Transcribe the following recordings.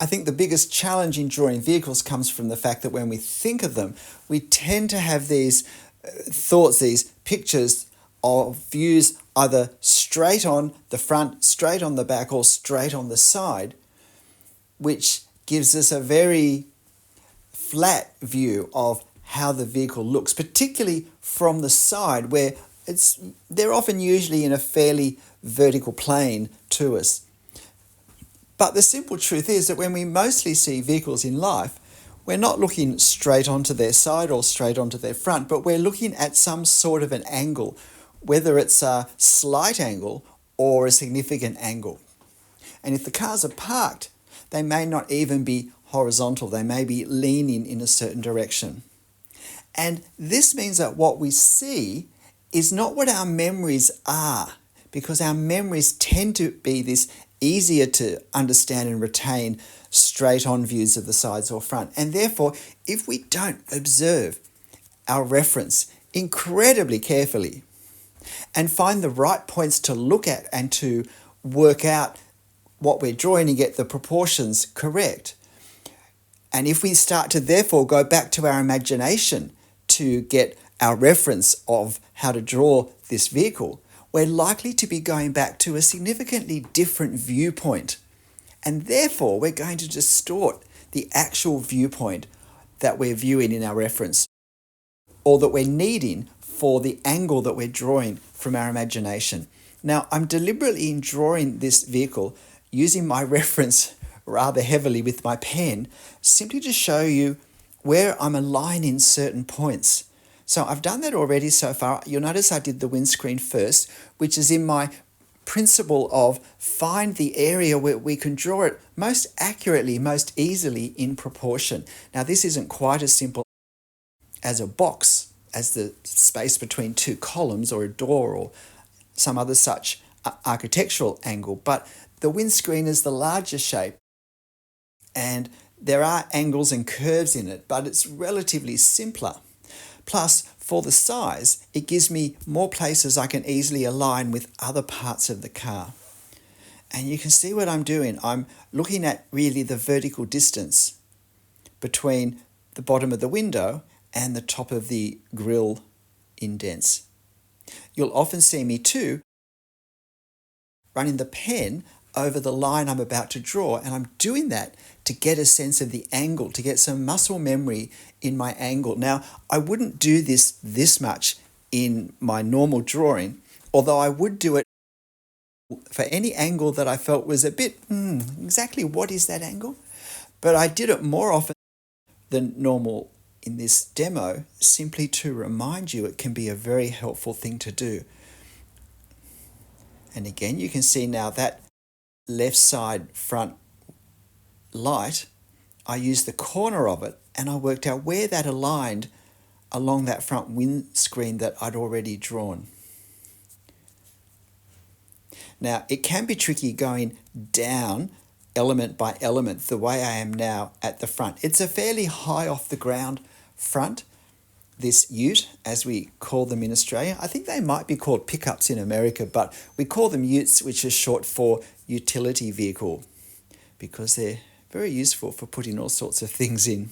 I think the biggest challenge in drawing vehicles comes from the fact that when we think of them, we tend to have these thoughts, these pictures of views either straight on the front, straight on the back, or straight on the side, which gives us a very flat view of how the vehicle looks, particularly from the side where they're often usually in a fairly vertical plane to us. But the simple truth is that when we mostly see vehicles in life, we're not looking straight onto their side or straight onto their front, but we're looking at some sort of an angle, whether it's a slight angle or a significant angle. And if the cars are parked, they may not even be horizontal, they may be leaning in a certain direction. And this means that what we see is not what our memories are, because our memories tend to be this easier to understand and retain straight on views of the sides or front. And therefore, if we don't observe our reference incredibly carefully and find the right points to look at and to work out what we're drawing and get the proportions correct, and if we start to therefore go back to our imagination to get our reference of how to draw this vehicle, we're likely to be going back to a significantly different viewpoint. And therefore, we're going to distort the actual viewpoint that we're viewing in our reference, or that we're needing for the angle that we're drawing from our imagination. Now, I'm deliberately drawing this vehicle using my reference rather heavily with my pen, simply to show you where I'm aligning certain points. So I've done that already so far. You'll notice I did the windscreen first, which is in my principle of find the area where we can draw it most accurately, most easily in proportion. Now, this isn't quite as simple as a box, as the space between two columns or a door or some other such architectural angle, but the windscreen is the larger shape and there are angles and curves in it, but it's relatively simpler. Plus, for the size, it gives me more places I can easily align with other parts of the car. And you can see what I'm doing. I'm looking at really the vertical distance between the bottom of the window and the top of the grille indents. You'll often see me too running the pen over the line I'm about to draw, and I'm doing that to get a sense of the angle, to get some muscle memory in my angle. Now, I wouldn't do this much in my normal drawing, although I would do it for any angle that I felt was a bit, exactly what is that angle? But I did it more often than normal in this demo, simply to remind you it can be a very helpful thing to do. And again, you can see now that left side front light, I used the corner of it and I worked out where that aligned along that front windscreen that I'd already drawn. Now, it can be tricky going down element by element the way I am now at the front. It's a fairly high off the ground front, this ute, as we call them in Australia. I think they might be called pickups in America, but we call them utes, which is short for utility vehicle, because they're very useful for putting all sorts of things in.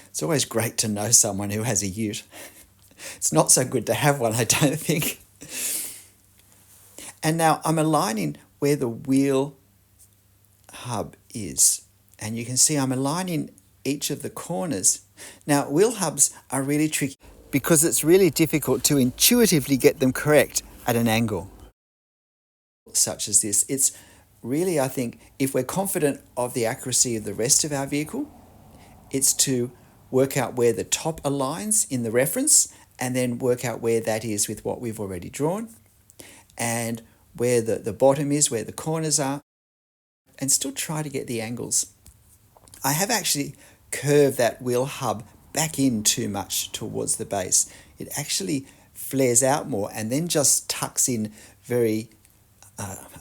It's always great to know someone who has a ute. It's not so good to have one, I don't think. And now I'm aligning where the wheel hub is. And you can see I'm aligning each of the corners. Now, wheel hubs are really tricky because it's really difficult to intuitively get them correct at an angle such as this. It's really, I think, if we're confident of the accuracy of the rest of our vehicle, it's to work out where the top aligns in the reference and then work out where that is with what we've already drawn, and where the bottom is, where the corners are, and still try to get the angles. I have actually curved that wheel hub back in too much towards the base. It actually flares out more and then just tucks in very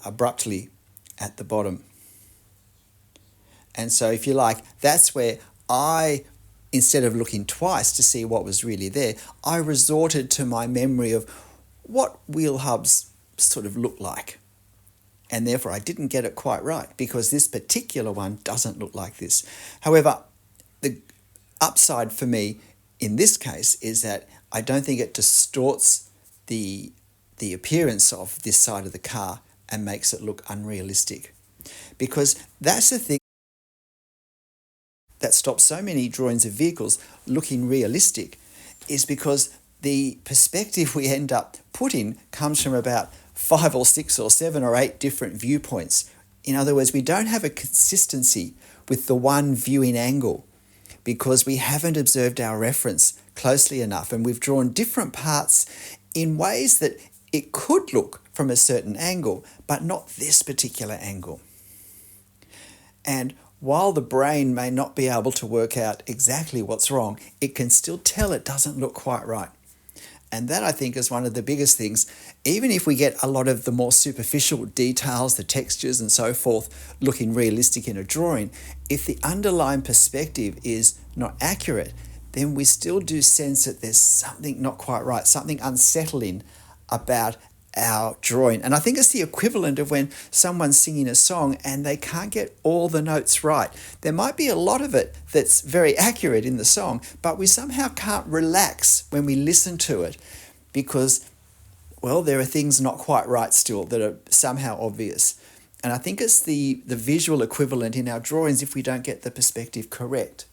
abruptly at the bottom. And so if you like, that's where I, instead of looking twice to see what was really there, I resorted to my memory of what wheel hubs sort of look like. and therefore I didn't get it quite right because this particular one doesn't look like this. However, the upside for me in this case is that I don't think it distorts the appearance of this side of the car and makes it look unrealistic. Because that's the thing that stops so many drawings of vehicles looking realistic, is because the perspective we end up putting comes from about 5 or 6 or 7 or 8 different viewpoints. In other words, we don't have a consistency with the one viewing angle because we haven't observed our reference closely enough, and we've drawn different parts in ways that it could look from a certain angle, but not this particular angle. And while the brain may not be able to work out exactly what's wrong, it can still tell it doesn't look quite right. And that, I think, is one of the biggest things. Even if we get a lot of the more superficial details, the textures and so forth, looking realistic in a drawing, if the underlying perspective is not accurate, then we still do sense that there's something not quite right, something unsettling about our drawing. And I think it's the equivalent of when someone's singing a song and they can't get all the notes right. There might be a lot of it that's very accurate in the song, but we somehow can't relax when we listen to it because, well, there are things not quite right still that are somehow obvious. And I think it's the visual equivalent in our drawings if we don't get the perspective correct,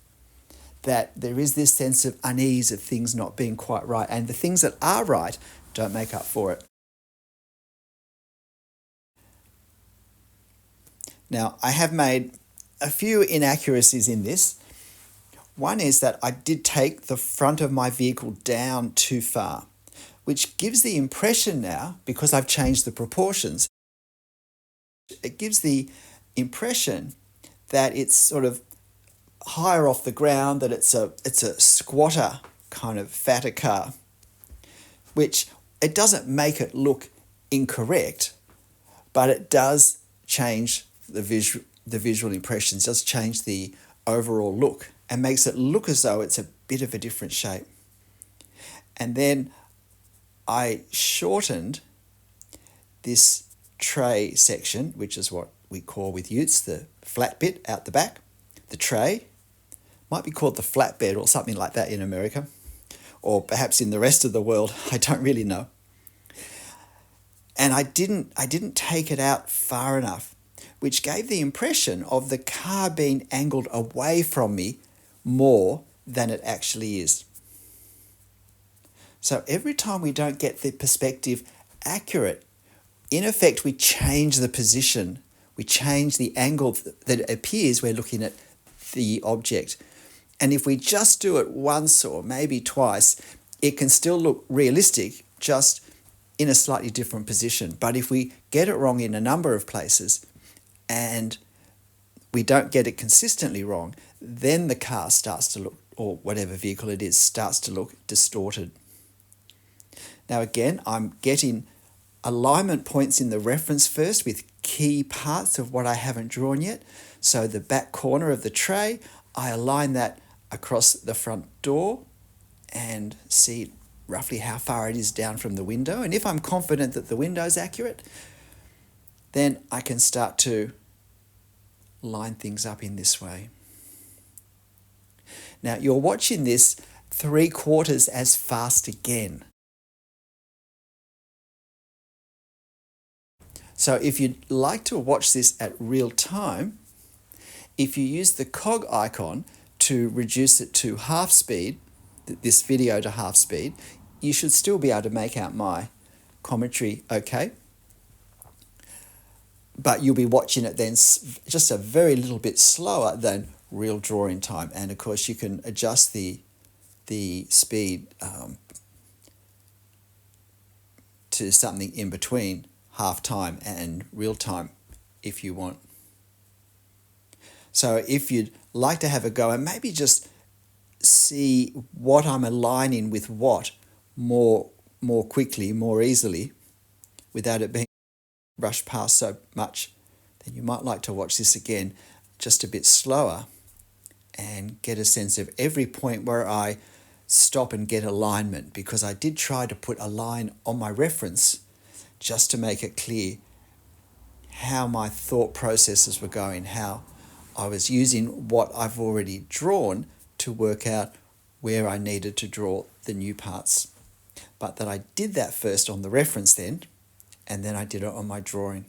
that there is this sense of unease of things not being quite right, and the things that are right don't make up for it. Now, I have made a few inaccuracies in this. One is that I did take the front of my vehicle down too far, which gives the impression now, because I've changed the proportions, it gives the impression that it's sort of higher off the ground, that it's a squatter kind of fatter car, which it doesn't make it look incorrect, but it does change the visual impressions, does change the overall look and makes it look as though it's a bit of a different shape. And then I shortened this tray section, which is what we call with utes the flat bit out the back. The tray might be called the flatbed or something like that in America, or perhaps in the rest of the world. I don't really know. And I didn't take it out far enough, which gave the impression of the car being angled away from me more than it actually is. So every time we don't get the perspective accurate, in effect, we change the position, we change the angle that it appears we're looking at the object. And if we just do it once or maybe twice, it can still look realistic, just in a slightly different position. But if we get it wrong in a number of places and we don't get it consistently wrong, then the car starts to look, or whatever vehicle it is, starts to look distorted. Now again, I'm getting alignment points in the reference first with key parts of what I haven't drawn yet. So the back corner of the tray, I align that across the front door and see roughly how far it is down from the window. And if I'm confident that the window is accurate, then I can start to line things up in this way. Now you're watching this 3/4 as fast again. So if you'd like to watch this at real time, if you use the cog icon to reduce it to half speed, this video to half speed, you should still be able to make out my commentary okay. But you'll be watching it then just a very little bit slower than real drawing time. And of course you can adjust the speed to something in between half time and real time if you want. So if you'd like to have a go and maybe just see what I'm aligning with what more quickly, more easily, without it being rushed past so much, then you might like to watch this again just a bit slower and get a sense of every point where I stop and get alignment, because I did try to put a line on my reference just to make it clear how my thought processes were going, how I was using what I've already drawn to work out where I needed to draw the new parts. But that I did that first on the reference then, and then I did it on my drawing.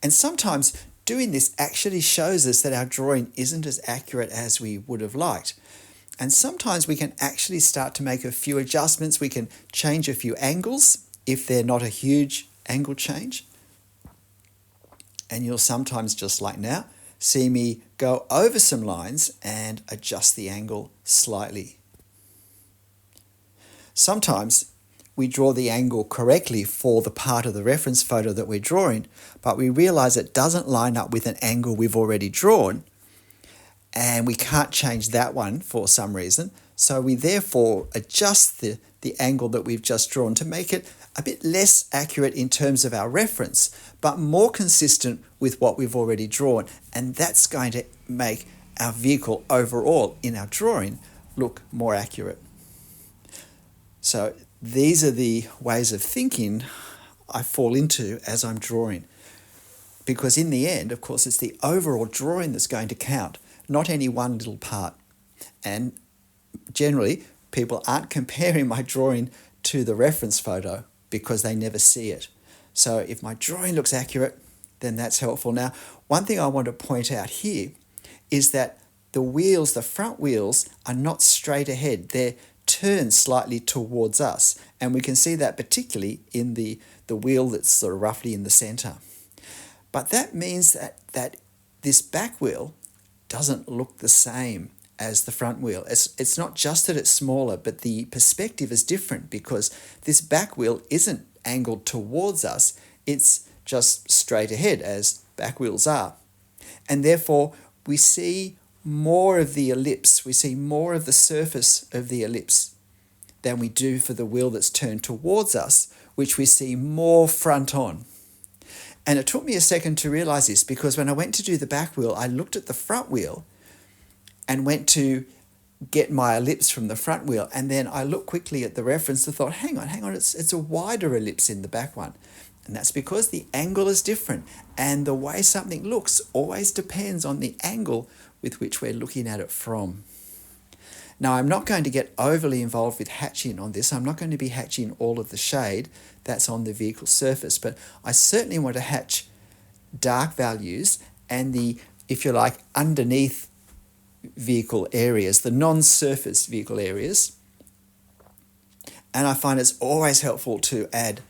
And sometimes doing this actually shows us that our drawing isn't as accurate as we would have liked. And sometimes we can actually start to make a few adjustments. We can change a few angles if they're not a huge angle change. And you'll sometimes, just like now, see me go over some lines and adjust the angle slightly. Sometimes we draw the angle correctly for the part of the reference photo that we're drawing, but we realize it doesn't line up with an angle we've already drawn, and we can't change that one for some reason. So we therefore adjust the angle that we've just drawn to make it a bit less accurate in terms of our reference, but more consistent with what we've already drawn. And that's going to make our vehicle overall in our drawing look more accurate. So these are the ways of thinking I fall into as I'm drawing. Because in the end, of course, it's the overall drawing that's going to count, not any one little part. And generally, people aren't comparing my drawing to the reference photo because they never see it. So if my drawing looks accurate, then that's helpful. Now, one thing I want to point out here is that the wheels, the front wheels, are not straight ahead. They're turned slightly towards us. And we can see that particularly in the wheel that's sort of roughly in the center. But that means that this back wheel doesn't look the same as the front wheel. It's not just that it's smaller, but the perspective is different because this back wheel isn't angled towards us. It's just straight ahead, as back wheels are. And therefore, we see more of the ellipse. We see more of the surface of the ellipse than we do for the wheel that's turned towards us, which we see more front on. And it took me a second to realize this because when I went to do the back wheel, I looked at the front wheel and went to get my ellipse from the front wheel. And then I looked quickly at the reference and thought, hang on, it's a wider ellipse in the back one. And that's because the angle is different. And the way something looks always depends on the angle with which we're looking at it from. Now, I'm not going to get overly involved with hatching on this. I'm not going to be hatching all of the shade that's on the vehicle surface, but I certainly want to hatch dark values and the, if you like, underneath vehicle areas, the non-surface vehicle areas. And I find it's always helpful to add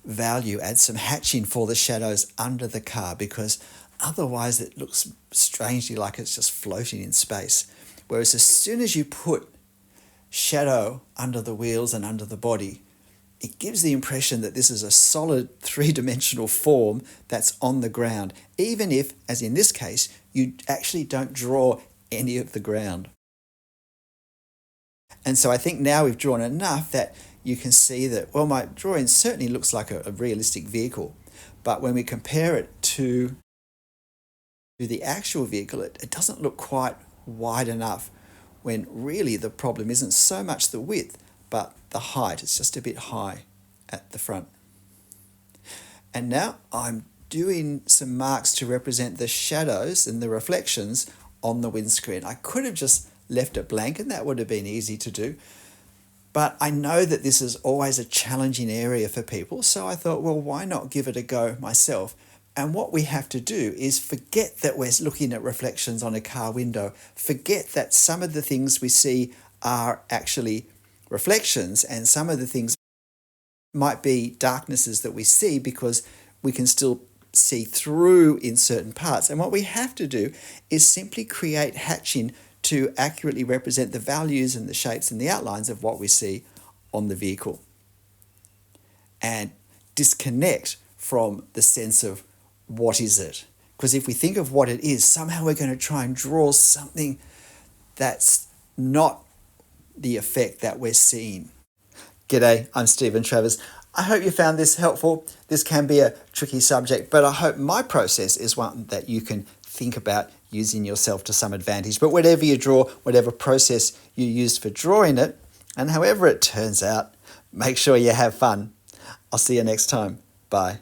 value, add some hatching for the shadows under the car, because otherwise it looks strangely like it's just floating in space. Whereas as soon as you put shadow under the wheels and under the body, it gives the impression that this is a solid three-dimensional form that's on the ground, even if, as in this case, you actually don't draw any of the ground. And so I think now we've drawn enough that you can see that, well, my drawing certainly looks like a realistic vehicle, but when we compare it to the actual vehicle, it doesn't look quite wide enough, when really the problem isn't so much the width, but the height. It's just a bit high at the front. And now I'm doing some marks to represent the shadows and the reflections on the windscreen. I could have just left it blank and that would have been easy to do. But I know that this is always a challenging area for people, so I thought, well, why not give it a go myself? And what we have to do is forget that we're looking at reflections on a car window. Forget that some of the things we see are actually reflections and some of the things might be darknesses that we see because we can still see through in certain parts. And what we have to do is simply create hatching to accurately represent the values and the shapes and the outlines of what we see on the vehicle. And disconnect from the sense of what is it? Because if we think of what it is, somehow we're going to try and draw something that's not the effect that we're seeing. G'day, I'm Stephen Travers. I hope you found this helpful. This can be a tricky subject, but I hope my process is one that you can think about using yourself to some advantage. But whatever you draw, whatever process you use for drawing it, and however it turns out, make sure you have fun. I'll see you next time. Bye.